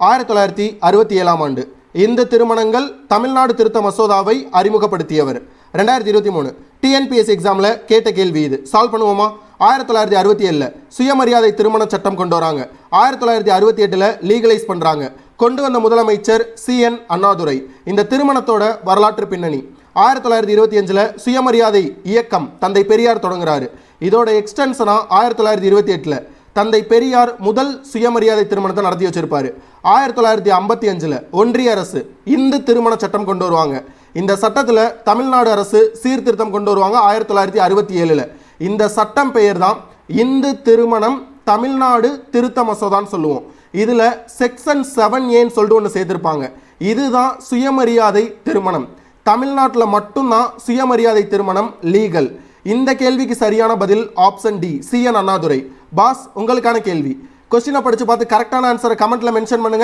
1967 ஆண்டு இந்த திருமணங்கள் தமிழ்நாடு திருத்த மசோதாவை அறிமுகப்படுத்தியவர். 2023 டிஎன்பிஎஸ்சி எக்ஸாமில் கேட்ட கேள்வி இது. சால்வ் பண்ணுவோமா? 1967 சுயமரியாதை திருமண சட்டம் கொண்டு வராங்க. 1968 லீகலைஸ் பண்ணுறாங்க. கொண்டு வந்த முதலமைச்சர் CN அண்ணாதுரை. இந்த திருமணத்தோட வரலாற்று பின்னணி. 1925 சுயமரியாதை இயக்கம் தந்தை பெரியார் தொடங்குறாரு. இதோட எக்ஸ்டென்ஷனா 1928 தந்தை பெரியார் முதல் சுயமரியாதை திருமணத்தை நடத்தி வச்சிருப்பாரு. 1955 ஒன்றிய அரசு இந்து திருமண சட்டம் கொண்டு வருவாங்க. இந்த சட்டத்தில் தமிழ்நாடு அரசு சீர்திருத்தம் கொண்டு வருவாங்க 1967. இந்த சட்டம் பெயர் தான் இந்து திருமணம் தமிழ்நாடு திருத்த மசோதான்னு சொல்லுவோம். இதில் செக்ஷன் 7A சொல்லிட்டு ஒன்று சேர்த்திருப்பாங்க. இதுதான் சுயமரியாதை திருமணம். தமிழ்நாட்டில் மட்டும்தான் சுயமரியாதை திருமணம் லீகல். இந்த கேள்விக்கு சரியான பதில் ஆப்ஷன் டி, CN அண்ணாதுரை. பாஸ், உங்களுக்கான கேள்வி. கொஸ்டினை படித்து பார்த்து கரெக்டான ஆன்சரை கமெண்ட்ல மென்ஷன் பண்ணுங்க.